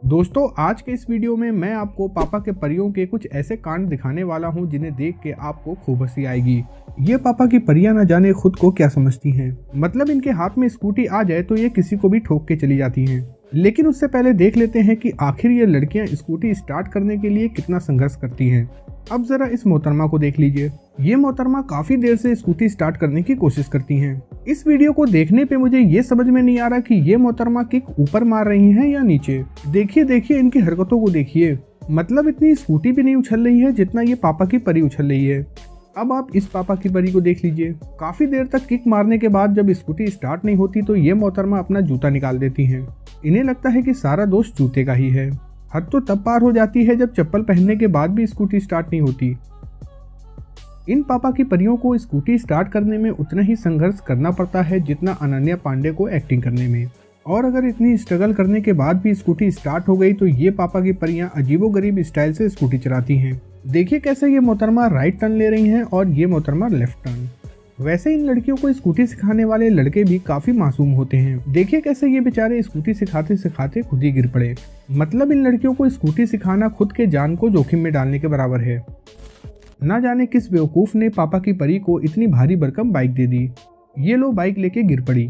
दोस्तों आज के इस वीडियो में मैं आपको पापा के परियों के कुछ ऐसे कांड दिखाने वाला हूं जिन्हें देख के आपको खूब हंसी आएगी। ये पापा की परियां न जाने खुद को क्या समझती हैं। मतलब इनके हाथ में स्कूटी आ जाए तो ये किसी को भी ठोक के चली जाती हैं। लेकिन उससे पहले देख लेते हैं कि आखिर ये लड़कियां स्कूटी स्टार्ट करने के लिए कितना संघर्ष करती हैं। अब जरा इस मोहतरमा को देख लीजिए। ये मोहतरमा काफी देर से स्कूटी स्टार्ट करने की कोशिश करती हैं। इस वीडियो को देखने पे मुझे ये समझ में नहीं आ रहा कि ये मोहतरमा किक ऊपर मार रही हैं या नीचे। देखिए इनकी हरकतों को देखिए। मतलब इतनी स्कूटी भी नहीं उछल रही है जितना ये पापा की परी उछल रही है। अब आप इस पापा की परी को देख लीजिए। काफी देर तक किक मारने के बाद जब स्कूटी स्टार्ट नहीं होती तो ये मोहतरमा अपना जूता निकाल देती हैं। इन्हें लगता है कि सारा दोष जूते का ही है। हद तो तब पार हो जाती है जब चप्पल पहनने के बाद भी स्कूटी स्टार्ट नहीं होती। इन पापा की परियों को स्कूटी स्टार्ट करने में उतना ही संघर्ष करना पड़ता है जितना अनन्या पांडे को एक्टिंग करने में। और अगर इतनी स्ट्रगल करने के बाद भी स्कूटी स्टार्ट हो गई तो ये पापा की परियां अजीबोगरीब स्टाइल से स्कूटी चलाती हैं। देखिए कैसे ये मोहतरमा राइट टर्न ले रही हैं और ये मोहतरमा लेफ्ट टर्न। वैसे इन लड़कियों को स्कूटी सिखाने वाले लड़के भी काफी मासूम होते हैं। देखिए कैसे ये बेचारे स्कूटी सिखाते सिखाते खुद ही गिर पड़े। मतलब इन लड़कियों को स्कूटी सिखाना खुद के जान को जोखिम में डालने के बराबर है। ना जाने किस बेवकूफ ने पापा की परी को इतनी भारी भरकम बाइक दे दी। ये लो बाइक लेके गिर पड़ी।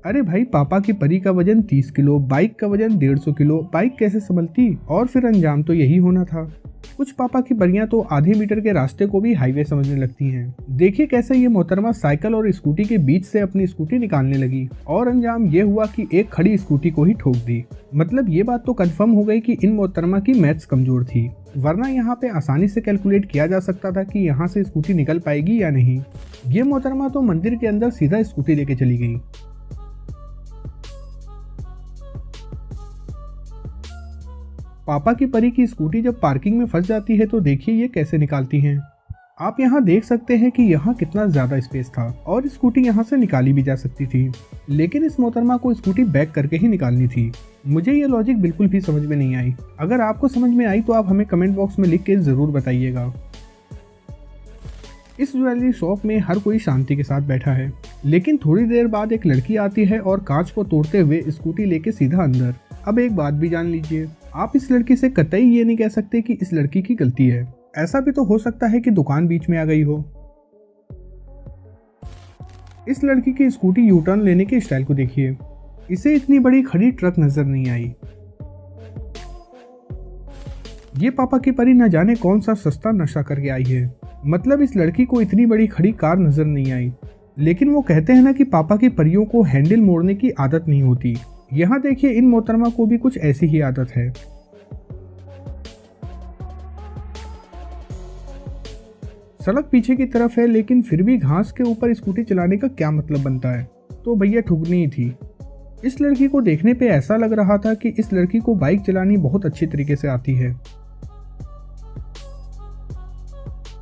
अरे भाई पापा की परी का वजन 30 किलो, बाइक का वजन 150 किलो, बाइक कैसे संभलती। और फिर अंजाम तो यही होना था। कुछ पापा की परियां तो आधे मीटर के रास्ते को भी हाईवे समझने लगती हैं। देखिए कैसे ये मोहतरमा साइकिल और स्कूटी के बीच से अपनी स्कूटी निकालने लगी और अंजाम ये हुआ कि एक खड़ी स्कूटी को ही ठोक दी। मतलब ये बात तो कंफर्म हो गई कि इन मोहतरमा की मैथ्स कमजोर थी, वरना यहाँ पे आसानी से कैलकुलेट किया जा सकता था कि यहाँ से स्कूटी निकल पाएगी या नहीं। ये मोहतरमा तो मंदिर के अंदर सीधा स्कूटी लेके चली गई। पापा की परी की स्कूटी जब पार्किंग में फंस जाती है तो देखिए ये कैसे निकालती हैं। आप यहाँ देख सकते हैं कि यहाँ कितना ज्यादा स्पेस था और स्कूटी यहाँ से निकाली भी जा सकती थी, लेकिन इस मोहतरमा को स्कूटी बैक करके ही निकालनी थी। मुझे ये लॉजिक बिल्कुल भी समझ में नहीं आई। अगर आपको समझ में आई तो आप हमें कमेंट बॉक्स में लिख के जरूर बताइएगा। इस ज्वेलरी शॉप में हर कोई शांति के साथ बैठा है, लेकिन थोड़ी देर बाद एक लड़की आती है और कांच को तोड़ते हुए स्कूटी लेके सीधा अंदर। अब एक बात भी जान लीजिए, आप इस लड़की से कतई ये नहीं कह सकते कि इस लड़की की गलती है। ऐसा भी तो हो सकता है कि दुकान बीच में आ गई हो। इस लड़की की स्कूटी यू टर्न लेने के स्टाइल को देखिए। इसे इतनी बड़ी खड़ी ट्रक नजर नहीं आई। ये पापा की परी न जाने कौन सा सस्ता नशा करके आई है। मतलब इस लड़की को इतनी बड़ी खड़ी कार नजर नहीं आई। लेकिन वो कहते हैं ना कि पापा की परियों को हैंडल मोड़ने की आदत नहीं होती। यहाँ देखिए इन मोहतरमा को भी कुछ ऐसी ही आदत है। सड़क पीछे की तरफ है, लेकिन फिर भी घास के ऊपर स्कूटी चलाने का क्या मतलब बनता है। तो भैया ठुकनी ही थी। इस लड़की को देखने पे ऐसा लग रहा था कि इस लड़की को बाइक चलानी बहुत अच्छी तरीके से आती है।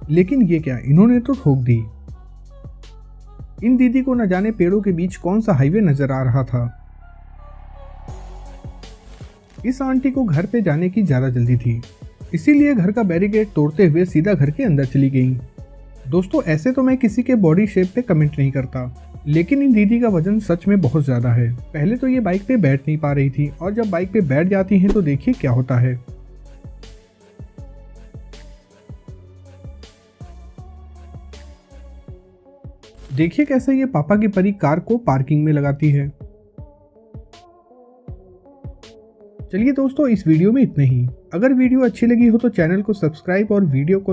लेकिन ये क्या, इन्होंने तो ठोक दी। इन दीदी को न जाने पेड़ों के बीच कौन सा हाईवे नजर आ रहा था। इस आंटी को घर पे जाने की ज्यादा जल्दी थी, इसीलिए घर का बैरिकेड तोड़ते हुए सीधा घर के अंदर चली गई। दोस्तों ऐसे तो मैं किसी के बॉडी शेप पे कमेंट नहीं करता, लेकिन इन दीदी का वजन सच में बहुत ज्यादा है। पहले तो ये बाइक पे बैठ नहीं पा रही थी और जब बाइक पे बैठ जाती हैं तो देखिए क्या होता है। देखिए कैसे ये पापा की परी कार को पार्किंग में लगाती है। चलिए दोस्तों इस वीडियो में इतना ही। अगर वीडियो अच्छी लगी हो तो चैनल को सब्सक्राइब और वीडियो को